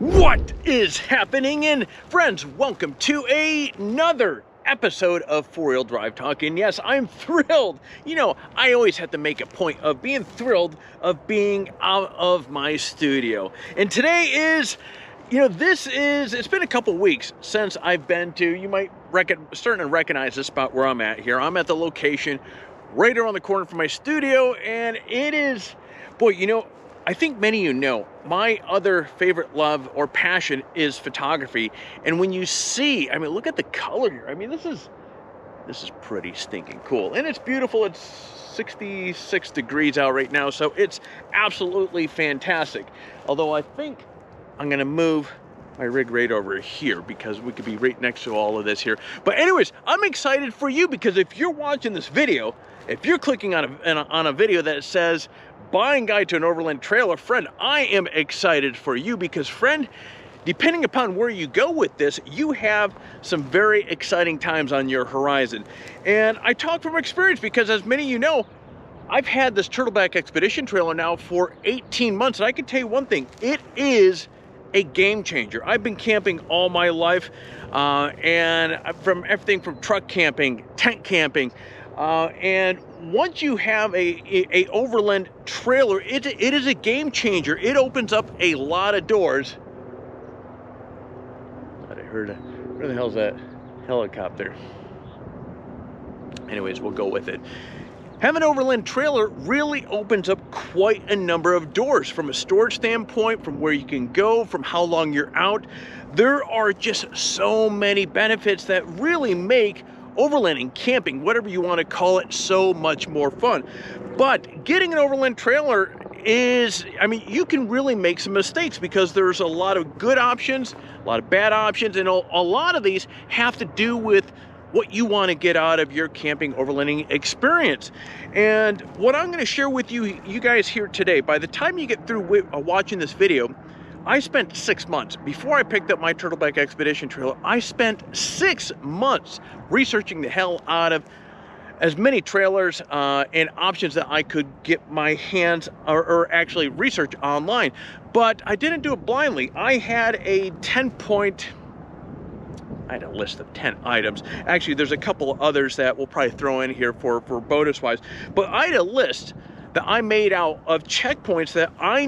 What is happening? And friends, welcome to another episode of Four-Wheel Drive Talk. And yes, I'm thrilled. You know, I always have to make a point of being thrilled of being out of my studio. And today is, it's been a couple weeks since I've been to, you might starting to recognize the spot where I'm at here. I'm at the location right around the corner from my studio, and it is, boy, I think many of you know, my other favorite love or passion is photography. And when you see, look at the color here. This is pretty stinking cool. And it's beautiful. It's 66 degrees out right now, so it's absolutely fantastic. Although I think I'm gonna move my rig right over here because we could be right next to all of this here. But anyways, I'm excited for you because if you're watching this video, if you're clicking on a video that says buying guide to an Overland trailer, friend, I am excited for you because, friend, depending upon where you go with this, you have some very exciting times on your horizon. And I talk from experience because, as many of you know, I've had this Turtleback Expedition trailer now for 18 months, and I can tell you one thing, it is a game changer. I've been camping all my life, and from everything from truck camping, tent camping, and once you have a Overland trailer, it is a game changer. It opens up a lot of doors. I heard, where the hell's that helicopter? Anyways, we'll go with it. Having an Overland trailer really opens up quite a number of doors from a storage standpoint, from where you can go, from how long you're out. There are just so many benefits that really make overlanding, camping, whatever you want to call it, so much more fun. But getting an Overland trailer is, you can really make some mistakes because there's a lot of good options, a lot of bad options, and a lot of these have to do with what you want to get out of your camping overlanding experience. And what I'm going to share with you guys here today, by the time you get through watching this video, I spent 6 months. Before I picked up my Turtleback Expedition trailer, I spent 6 months researching the hell out of as many trailers and options that I could get my hands or actually research online. But I didn't do it blindly. I had a list of 10 items. Actually, there's a couple of others that we'll probably throw in here for bonus wise. But I had a list that I made out of checkpoints that I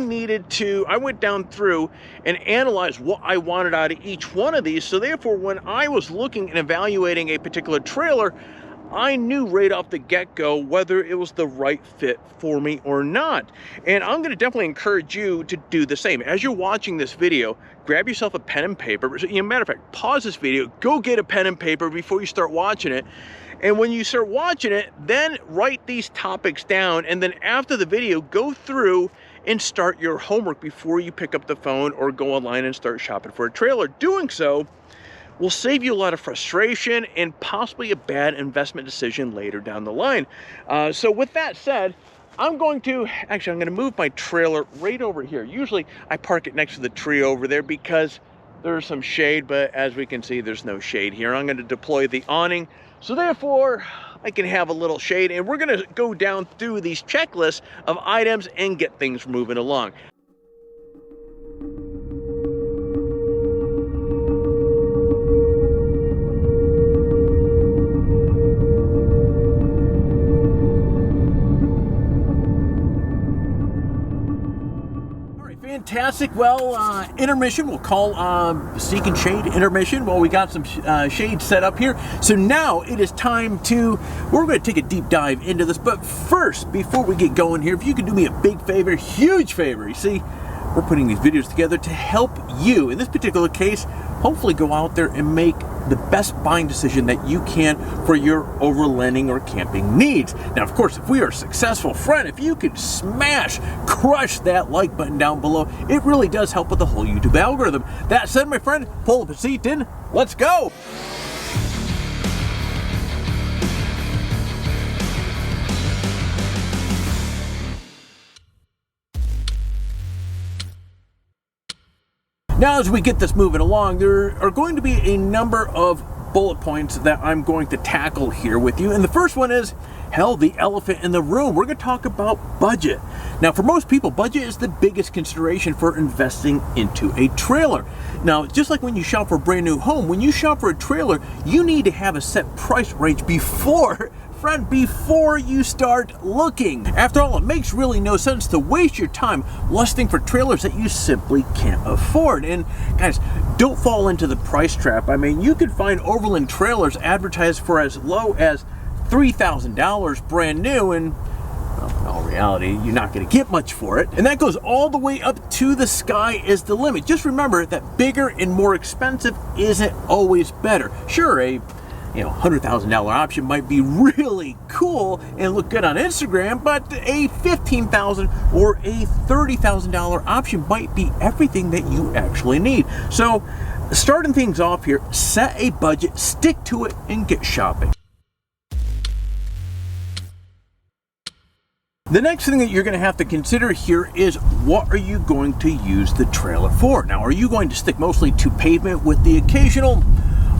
went down through and analyzed what I wanted out of each one of these. So therefore, when I was looking and evaluating a particular trailer, I knew right off the get-go whether it was the right fit for me or not. And I'm going to definitely encourage you to do the same. As you're watching this video, grab yourself a pen and paper. Matter of fact, pause this video, go get a pen and paper before you start watching it. And when you start watching it, then write these topics down. And then after the video, go through and start your homework before you pick up the phone or go online and start shopping for a trailer. Doing so will save you a lot of frustration and possibly a bad investment decision later down the line. So with that said, I'm going to move my trailer right over here. Usually I park it next to the tree over there because there's some shade, but as we can see, there's no shade here. I'm going to deploy the awning, so therefore I can have a little shade, and we're going to go down through these checklists of items and get things moving along. Fantastic. Well, intermission, we'll call Seek and Shade intermission. Well, we got some shade set up here. So now it is time we're going to take a deep dive into this. But first, before we get going here, if you could do me a big favor, huge favor. You see, we're putting these videos together to help you, in this particular case, hopefully go out there and make the best buying decision that you can for your overlanding or camping needs. Now, of course, if we are successful, friend, if you could crush that like button down below, it really does help with the whole YouTube algorithm. That said, my friend, pull up a seat in, let's go. Now, as we get this moving along, there are going to be a number of bullet points that I'm going to tackle here with you. And the first one is, hell, the elephant in the room. We're going to talk about budget. Now, for most people, budget is the biggest consideration for investing into a trailer. Now, just like when you shop for a brand new home, when you shop for a trailer, you need to have a set price range before you start looking. After all, it makes really no sense to waste your time lusting for trailers that you simply can't afford. And guys, don't fall into the price trap. I mean, you could find Overland trailers advertised for as low as $3,000 brand new, and well, in all reality, you're not going to get much for it. And that goes all the way up to the sky is the limit. Just remember that bigger and more expensive isn't always better. Sure, a $100,000 option might be really cool and look good on Instagram, but a $15,000 or a $30,000 option might be everything that you actually need. So, starting things off here, set a budget, stick to it, and get shopping. The next thing that you're going to have to consider here is, what are you going to use the trailer for? Now, are you going to stick mostly to pavement with the occasional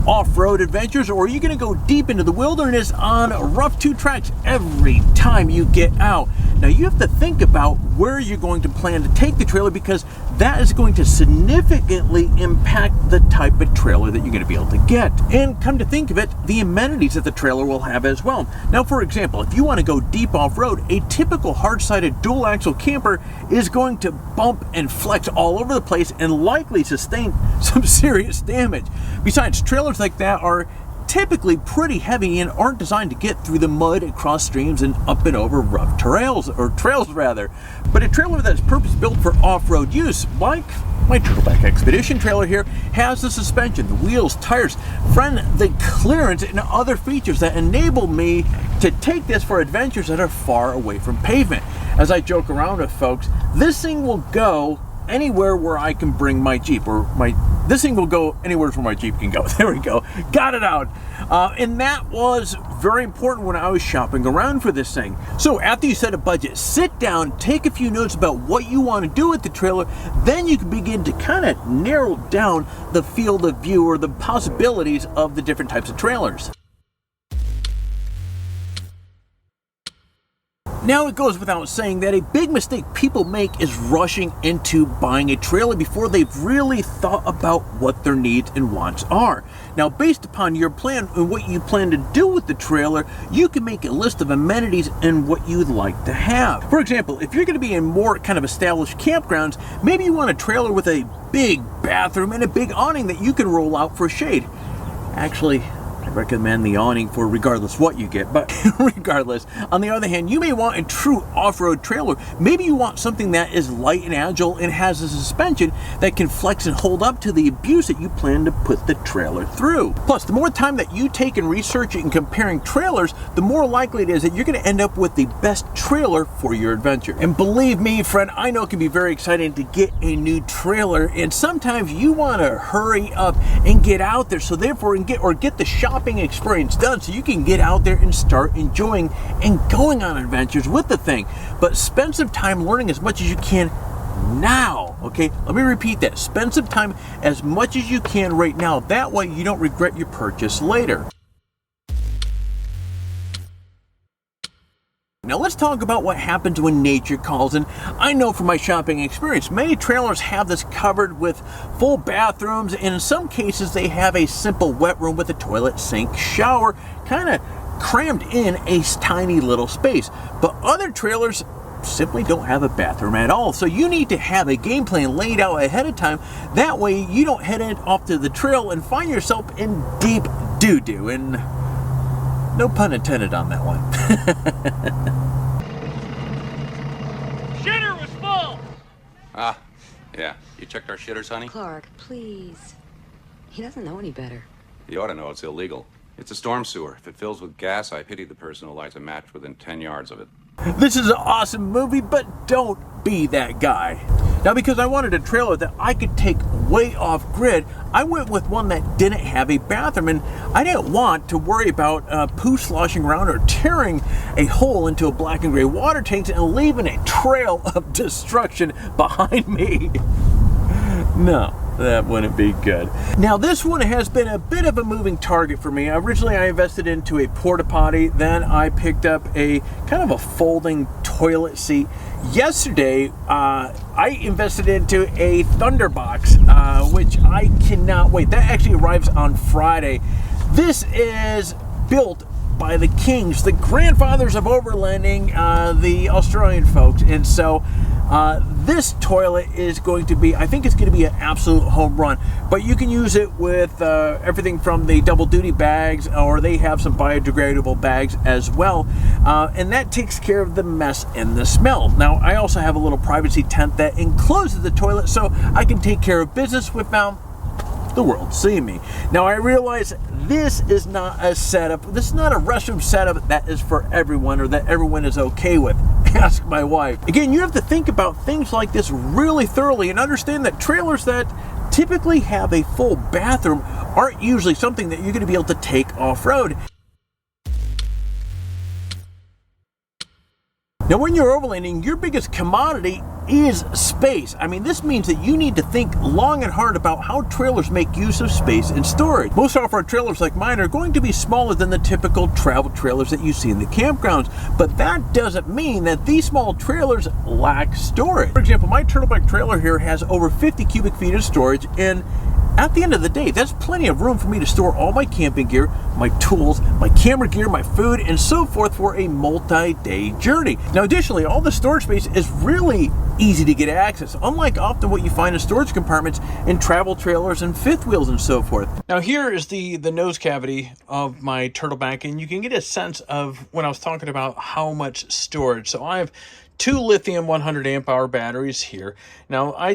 off-road adventures, or are you going to go deep into the wilderness on rough 2 tracks every time you get out? Now, you have to think about where you're going to plan to take the trailer, because that is going to significantly impact the type of trailer that you're going to be able to get. And come to think of it, the amenities that the trailer will have as well. Now, for example, if you want to go deep off-road, a typical hard-sided dual-axle camper is going to bump and flex all over the place and likely sustain some serious damage. Besides, trailers like that are typically pretty heavy and aren't designed to get through the mud, across streams, and up and over rough trails. But a trailer that's purpose-built for off-road use, like my Turtleback Expedition trailer here, has the suspension, the wheels, tires, the clearance, and other features that enable me to take this for adventures that are far away from pavement. As I joke around with folks, this thing will go anywhere where I can bring my Jeep, this thing will go anywhere where my Jeep can go. There we go. Got it out. And that was very important when I was shopping around for this thing. So after you set a budget, sit down, take a few notes about what you want to do with the trailer. Then you can begin to kind of narrow down the field of view, or the possibilities of the different types of trailers. Now, it goes without saying that a big mistake people make is rushing into buying a trailer before they've really thought about what their needs and wants are. Now, based upon your plan and what you plan to do with the trailer, you can make a list of amenities and what you'd like to have. For example, if you're going to be in more kind of established campgrounds, maybe you want a trailer with a big bathroom and a big awning that you can roll out for shade. Actually, I recommend the awning for regardless what you get, but regardless. On the other hand, you may want a true off-road trailer. Maybe you want something that is light and agile and has a suspension that can flex and hold up to the abuse that you plan to put the trailer through. Plus, the more time that you take in researching and comparing trailers, the more likely it is that you're going to end up with the best trailer for your adventure. And believe me, friend, I know it can be very exciting to get a new trailer, and sometimes you want to hurry up and get out there, so therefore get the shopping experience done, so you can get out there and start enjoying and going on adventures with the thing. But spend some time learning as much as you can now. Okay, let me repeat that. Spend some time as much as you can right now. That way you don't regret your purchase later. Now let's talk about what happens when nature calls. And I know from my shopping experience, many trailers have this covered with full bathrooms, and in some cases they have a simple wet room with a toilet, sink, shower, kind of crammed in a tiny little space. But other trailers simply don't have a bathroom at all. So you need to have a game plan laid out ahead of time. That way you don't head off to the trail and find yourself in deep doo-doo. And no pun intended on that one. Shitter was full! Ah, yeah. You checked our shitters, honey? Clark, please. He doesn't know any better. You ought to know it's illegal. It's a storm sewer. If it fills with gas, I pity the person who lights a match within 10 yards of it. This is an awesome movie, but don't be that guy. Now, because I wanted a trailer that I could take way off grid, I went with one that didn't have a bathroom, and I didn't want to worry about poo sloshing around or tearing a hole into a black and gray water tank and leaving a trail of destruction behind me. No. That wouldn't be good. Now this one has been a bit of a moving target for me. Originally I invested into a porta potty, then I picked up a kind of a folding toilet seat. Yesterday I invested into a Thunderbox, which I cannot wait. That actually arrives on Friday. This is built by the kings, the grandfathers of overlanding, the Australian folks, and so this toilet is going to be, I think it's going to be an absolute home run. But you can use it with everything from the double duty bags, or they have some biodegradable bags as well, and that takes care of the mess and the smell. Now I also have a little privacy tent that encloses the toilet, so I can take care of business without the world seeing me. Now I realize this is not a setup, this is not a restroom setup that is for everyone, or that everyone is okay with. Ask my wife. Again, you have to think about things like this really thoroughly and understand that trailers that typically have a full bathroom aren't usually something that you're going to be able to take off-road. Now when you're overlanding, your biggest commodity is space. I mean, this means that you need to think long and hard about how trailers make use of space and storage. Most off-road trailers like mine are going to be smaller than the typical travel trailers that you see in the campgrounds, but that doesn't mean that these small trailers lack storage. For example, my turtleback trailer here has over 50 cubic feet of storage, and at the end of the day, that's plenty of room for me to store all my camping gear, my tools, my camera gear, my food, and so forth for a multi-day journey. Now, additionally, all the storage space is really easy to get access, unlike often what you find in storage compartments in travel trailers and fifth wheels and so forth. Now, here is the nose cavity of my turtleback, and you can get a sense of when I was talking about how much storage. So I have two lithium 100 amp hour batteries here. Now, I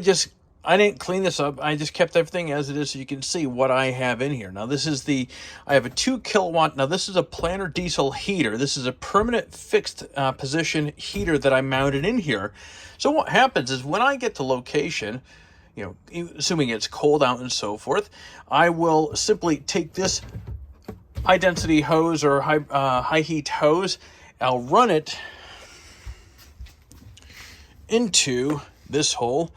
didn't clean this up. I just kept everything as it is so you can see what I have in here. Now this is I have a 2 kilowatt. Now this is a planar diesel heater. This is a permanent fixed position heater that I mounted in here. So what happens is when I get to location, you know, assuming it's cold out and so forth, I will simply take this high density hose or high heat hose. I'll run it into this hole,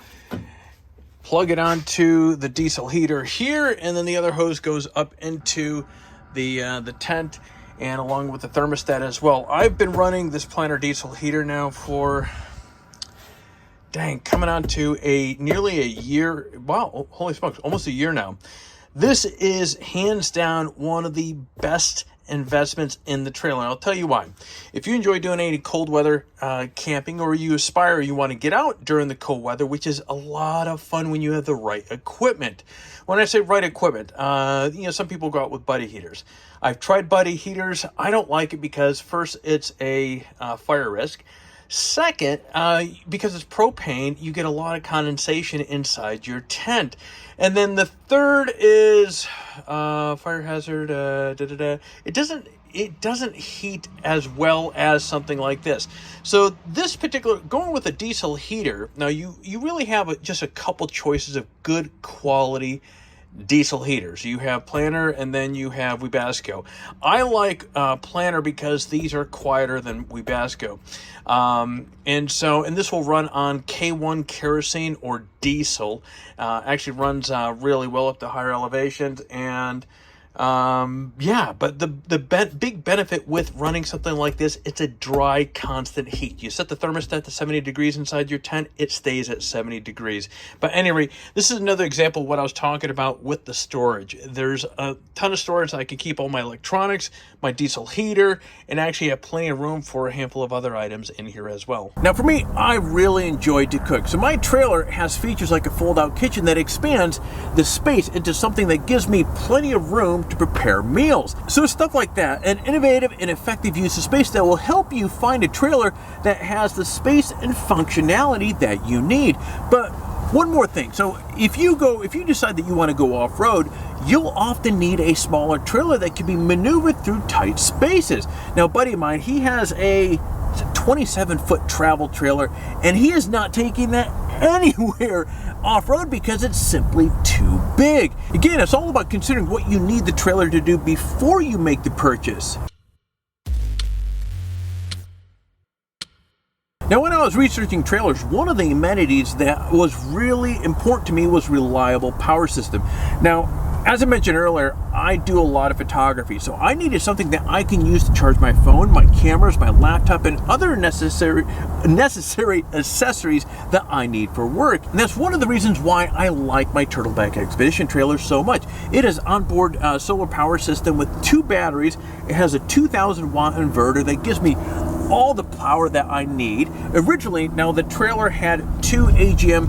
plug it onto the diesel heater here, and then the other hose goes up into the tent and along with the thermostat as well. I've been running this planar diesel heater now for, coming on to nearly a year. Wow, holy smokes, almost a year now. This is hands down one of the best investments in the trailer. And I'll tell you why. If you enjoy doing any cold weather camping, or you aspire, you want to get out during the cold weather, which is a lot of fun when you have the right equipment. When I say right equipment, you know, some people go out with buddy heaters. I've tried buddy heaters. I don't like it because first, it's a fire risk. Second, because it's propane, you get a lot of condensation inside your tent. And then the third is fire hazard. It doesn't heat as well as something like this. So this particular, going with a diesel heater, now you really have just a couple choices of good quality diesel heaters. You have Planar and then you have Webasto. I like Planar because these are quieter than Webasto. And this will run on K1 kerosene or diesel. Actually runs really well up to higher elevations, and but the big benefit with running something like this, it's a dry, constant heat. You set the thermostat to 70 degrees inside your tent, it stays at 70 degrees. But anyway, this is another example of what I was talking about with the storage. There's a ton of storage. I can keep all my electronics, my diesel heater, and actually have plenty of room for a handful of other items in here as well. Now for me, I really enjoy to cook. So my trailer has features like a fold-out kitchen that expands the space into something that gives me plenty of room to prepare meals. So stuff like that, an innovative and effective use of space that will help you find a trailer that has the space and functionality that you need. But one more thing. So if you decide that you want to go off-road, you'll often need a smaller trailer that can be maneuvered through tight spaces. Now, a buddy of mine, he has a 27-foot travel trailer, and he is not taking that anywhere off-road because it's simply too big. Again, it's all about considering what you need the trailer to do before you make the purchase. Now, when I was researching trailers, one of the amenities that was really important to me was reliable power system. Now, as I mentioned earlier, I do a lot of photography, so I needed something that I can use to charge my phone, my cameras, my laptop, and other necessary accessories that I need for work. And that's one of the reasons why I like my Turtleback Expedition trailer so much. It is onboard solar power system with 2 batteries. It has a 2,000 watt inverter that gives me all the power that I need. Originally, now the trailer had 2 AGM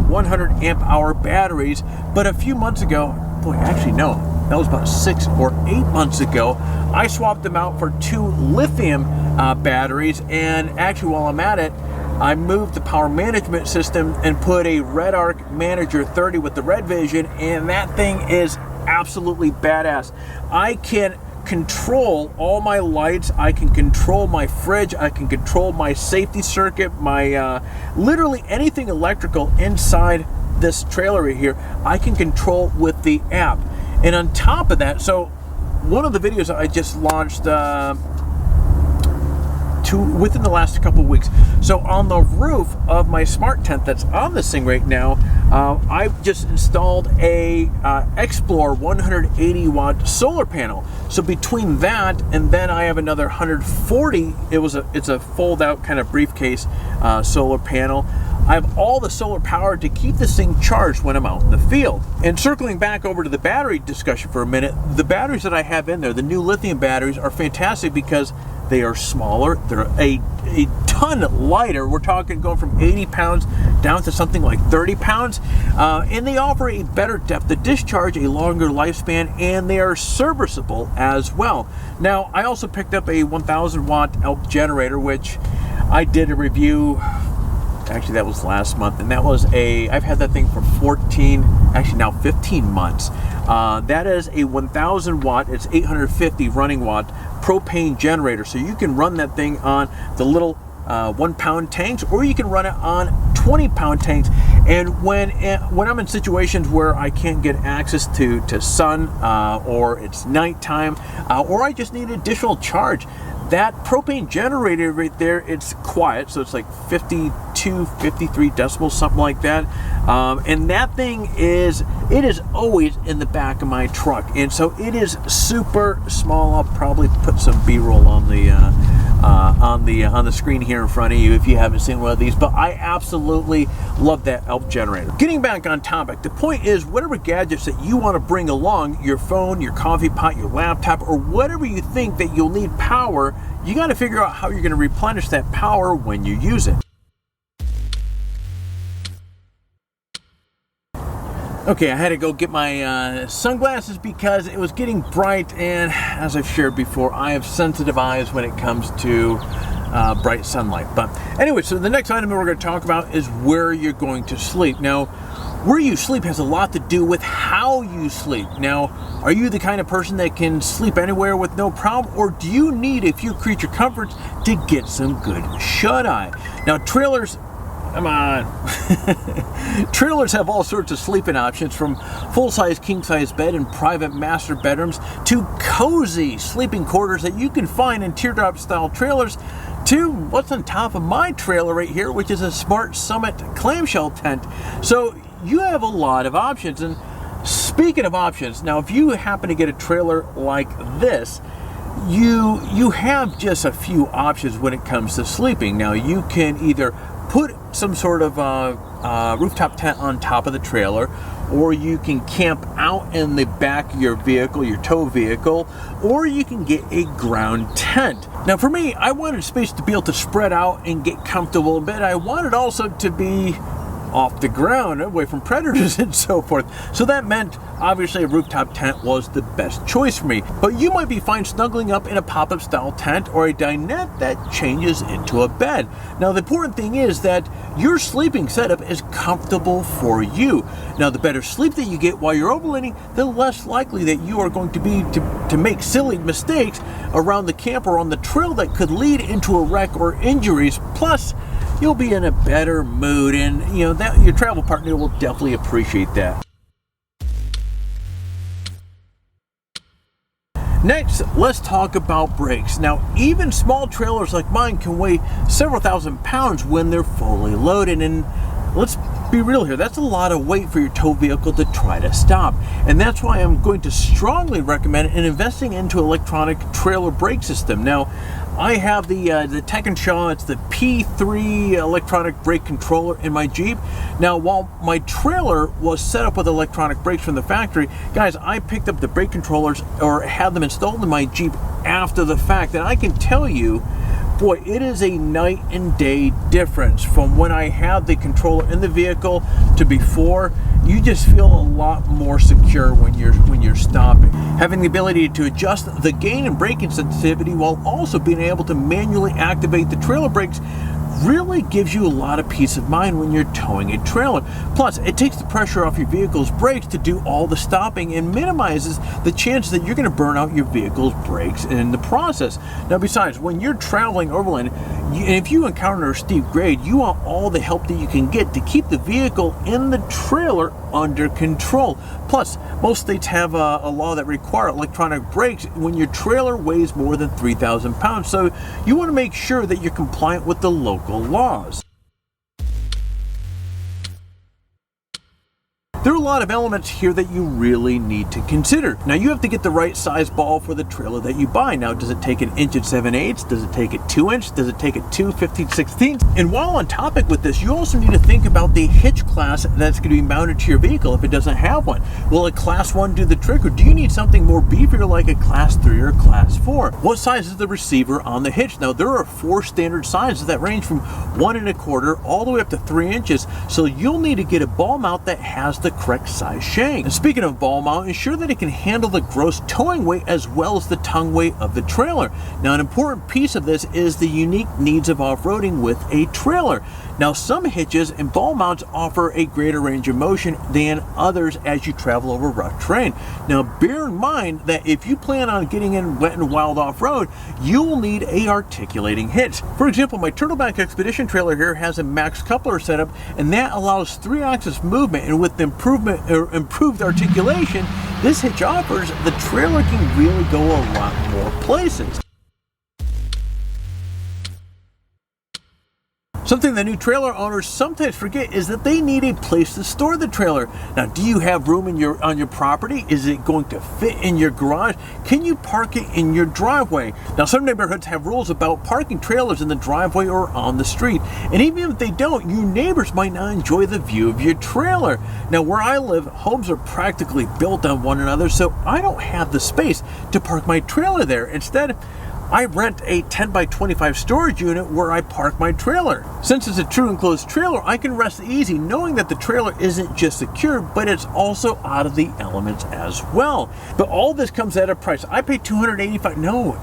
100 amp hour batteries, but a few months ago, actually no, that was about 6 or 8 months ago, I swapped them out for 2 lithium batteries, and actually while I'm at it, I moved the power management system and put a RedArc Manager 30 with the Red Vision, and that thing is absolutely badass. I can control all my lights, I can control my fridge, I can control my safety circuit, my literally anything electrical inside this trailer right here, I can control with the app. And on top of that, so one of the videos I just launched within the last couple of weeks. So on the roof of my smart tent that's on this thing right now, I've just installed a XPLOR 180 watt solar panel. So between that and then I have another 140, it's a fold out kind of briefcase solar panel. I have all the solar power to keep this thing charged when I'm out in the field. And circling back over to the battery discussion for a minute, the batteries that I have in there, the new lithium batteries, are fantastic because they are smaller, they're a ton lighter. We're talking going from 80 pounds down to something like 30 pounds. And they offer a better depth of discharge, a longer lifespan, and they are serviceable as well. Now, I also picked up a 1,000 watt ELP generator, which I did a review, actually that was last month, and that was I've had that thing for 15 months. That is a 1,000 watt, it's 850 running watt propane generator. So you can run that thing on the little 1 pound tanks, or you can run it on 20 pound tanks. And when I'm in situations where I can't get access to sun, or it's nighttime, or I just need additional charge, that propane generator right there, it's quiet, so it's like 52, 53 decibels, something like that. And that thing is always in the back of my truck, and so it is super small. I'll probably put some B-roll on the screen here in front of you if you haven't seen one of these. But I absolutely love that ELP generator. Getting back on topic, the point is, whatever gadgets that you want to bring along, your phone, your coffee pot, your laptop, or whatever you think that you'll need power, you got to figure out how you're going to replenish that power when you use it. Okay, I had to go get my sunglasses because it was getting bright, and as I've shared before, I have sensitive eyes when it comes to bright sunlight. But anyway, so the next item that we're going to talk about is where you're going to sleep. Now, where you sleep has a lot to do with how you sleep. Now, are you the kind of person that can sleep anywhere with no problem, or do you need a few creature comforts to get some good shut-eye? Now, trailers, come on. Trailers have all sorts of sleeping options, from full-size king-size bed and private master bedrooms to cozy sleeping quarters that you can find in teardrop-style trailers, to what's on top of my trailer right here, which is a Smart Summit clamshell tent. So you have a lot of options. And speaking of options, now if you happen to get a trailer like this, you have just a few options when it comes to sleeping. Now, you can either put some sort of rooftop tent on top of the trailer, or you can camp out in the back of your vehicle, your tow vehicle, or you can get a ground tent. Now, for me, I wanted space to be able to spread out and get comfortable, but I wanted also to be off the ground, away from predators and so forth. So that meant, obviously, a rooftop tent was the best choice for me. But you might be fine snuggling up in a pop-up style tent or a dinette that changes into a bed. Now, the important thing is that your sleeping setup is comfortable for you. Now, the better sleep that you get while you're overlanding, the less likely that you are going to be to make silly mistakes around the camp or on the trail that could lead into a wreck or injuries. Plus, you'll be in a better mood, and that your travel partner will definitely appreciate that. Next, let's talk about brakes. Now, even small trailers like mine can weigh several thousand pounds when they're fully loaded, and let's be real here, that's a lot of weight for your tow vehicle to try to stop. And that's why I'm going to strongly recommend investing into electronic trailer brake system. Now, I have the Tech & Shaw, it's the P3 electronic brake controller in my Jeep. Now, while my trailer was set up with electronic brakes from the factory, guys, I picked up the brake controllers or had them installed in my Jeep after the fact, and I can tell you, boy, it is a night and day difference from when I had the controller in the vehicle to before. You just feel a lot more secure when you're stopping. Having the ability to adjust the gain and braking sensitivity while also being able to manually activate the trailer brakes really gives you a lot of peace of mind when you're towing a trailer. Plus, it takes the pressure off your vehicle's brakes to do all the stopping and minimizes the chance that you're going to burn out your vehicle's brakes in the process. Now, besides, when you're traveling overland, and if you encounter a steep grade, you want all the help that you can get to keep the vehicle in the trailer under control. Plus, most states have a law that require electronic brakes when your trailer weighs more than 3,000 pounds. So you want to make sure that you're compliant with the local laws. There are a lot of elements here that you really need to consider. Now, you have to get the right size ball for the trailer that you buy. Now, does it take an 1 7/8? Does it take a 2 inch? Does it take a 2 15/16? And while on topic with this, you also need to think about the hitch class that's going to be mounted to your vehicle if it doesn't have one. Will a class 1 do the trick, or do you need something more beefier like a class 3 or class 4? What size is the receiver on the hitch? Now, there are 4 standard sizes that range from 1 1/4 all the way up to 3 inches. So you'll need to get a ball mount that has the correct size shank. And speaking of ball mount, ensure that it can handle the gross towing weight as well as the tongue weight of the trailer. Now, an important piece of this is the unique needs of off-roading with a trailer. Now, some hitches and ball mounts offer a greater range of motion than others as you travel over rough terrain. Now, bear in mind that if you plan on getting in wet and wild off-road, you will need a articulating hitch. For example, my Turtleback Expedition trailer here has a max coupler setup, and that allows 3-axis movement, and with improved articulation this hitch offers, the trailer can really go a lot more places. Something that new trailer owners sometimes forget is that they need a place to store the trailer. Now, do you have room on your property? Is it going to fit in your garage? Can you park it in your driveway? Now, some neighborhoods have rules about parking trailers in the driveway or on the street. And even if they don't, your neighbors might not enjoy the view of your trailer. Now, where I live, homes are practically built on one another, so I don't have the space to park my trailer there. Instead, I rent a 10 by 25 storage unit where I park my trailer. Since it's a true enclosed trailer, I can rest easy knowing that the trailer isn't just secure, but it's also out of the elements as well. But all this comes at a price. I pay $285. No,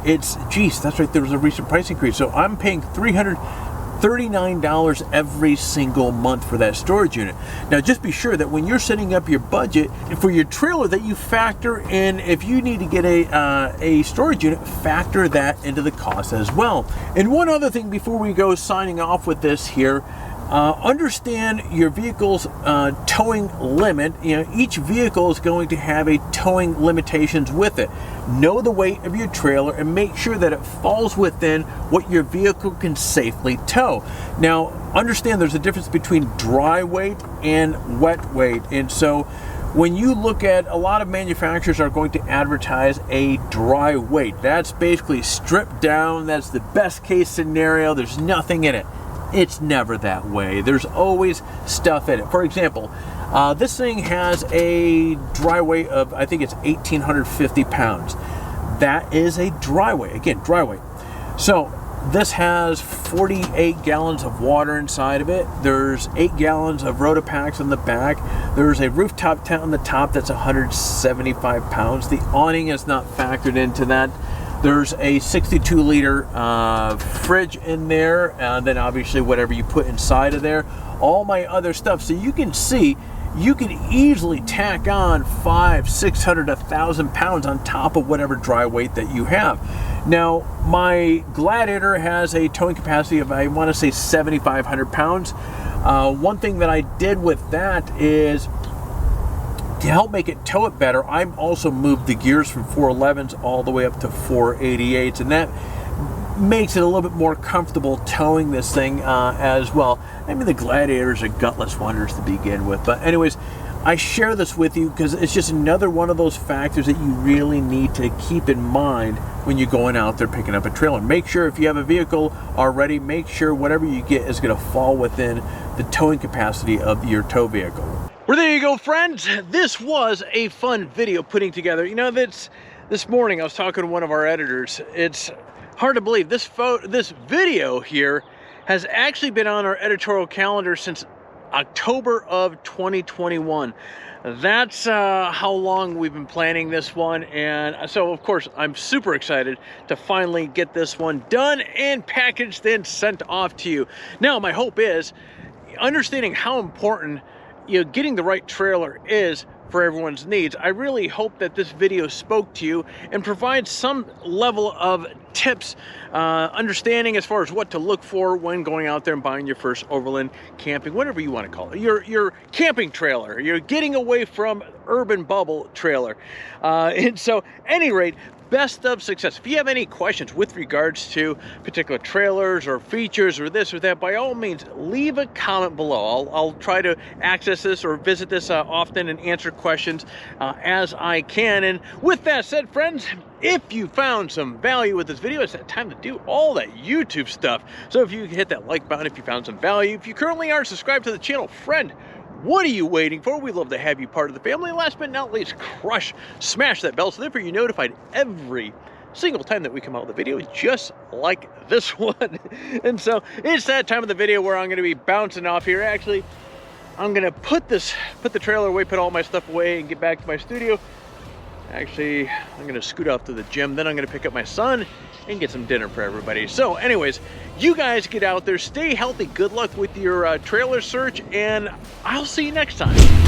geez, that's right, there was a recent price increase. So I'm paying $339 every single month for that storage unit. Now, just be sure that when you're setting up your budget for your trailer that you factor in, if you need to get a storage unit, factor that into the cost as well. And one other thing before we go signing off with this here, understand your vehicle's towing limit. Each vehicle is going to have a towing limitations with it. Know the weight of your trailer and make sure that it falls within what your vehicle can safely tow. Now, understand there's a difference between dry weight and wet weight. And so when you look at, a lot of manufacturers are going to advertise a dry weight. That's basically stripped down. That's the best case scenario. There's nothing in it. It's never that way. There's always stuff in it. For example, this thing has a dry weight of, I think it's 1,850 pounds. That is a dry weight. Again, dry weight. So this has 48 gallons of water inside of it. There's 8 gallons of Rotapacks on the back. There's a rooftop tent on the top that's 175 pounds. The awning is not factored into that. There's a 62-liter fridge in there, and then obviously whatever you put inside of there, all my other stuff. So you can see, you can easily tack on 500, 600, 1,000 pounds on top of whatever dry weight that you have. Now, my Gladiator has a towing capacity of, I want to say, 7,500 pounds. One thing that I did with that is to help make it tow it better, I've also moved the gears from 411s all the way up to 488s, and that makes it a little bit more comfortable towing this thing as well. I mean, the Gladiators are gutless wonders to begin with, but anyways, I share this with you because it's just another one of those factors that you really need to keep in mind when you're going out there picking up a trailer. Make sure if you have a vehicle already, make sure whatever you get is going to fall within the towing capacity of your tow vehicle. Well, there you go, friends. This was a fun video putting together. You know, this morning I was talking to one of our editors. It's hard to believe this video here has actually been on our editorial calendar since October of 2021. That's how long we've been planning this one, and so of course I'm super excited to finally get this one done and packaged and sent off to you. Now my hope is understanding how important getting the right trailer is for everyone's needs. I really hope that this video spoke to you and provides some level of tips, understanding as far as what to look for when going out there and buying your first overland camping, whatever you want to call it, your camping trailer. You're getting away from urban bubble trailer. And so, at any rate, best of success. If you have any questions with regards to particular trailers or features or this or that, by all means, leave a comment below. I'll try to access this or visit this often and answer questions as I can. And with that said, friends, if you found some value with this video, it's that time to do all that YouTube stuff. So if you hit that like button, if you found some value, if you currently aren't subscribed to the channel, friend, what are you waiting for? We'd love to have you part of the family. Last but not least, smash that bell so therefore you're notified every single time that we come out with a video just like this one. And so it's that time of the video where I'm going to be bouncing off here. Actually, I'm going to put the trailer away, put all my stuff away, and get back to my studio. Actually, I'm going to scoot off to the gym. Then I'm going to pick up my son and get some dinner for everybody. So anyways, you guys get out there, stay healthy, good luck with your trailer search, and I'll see you next time.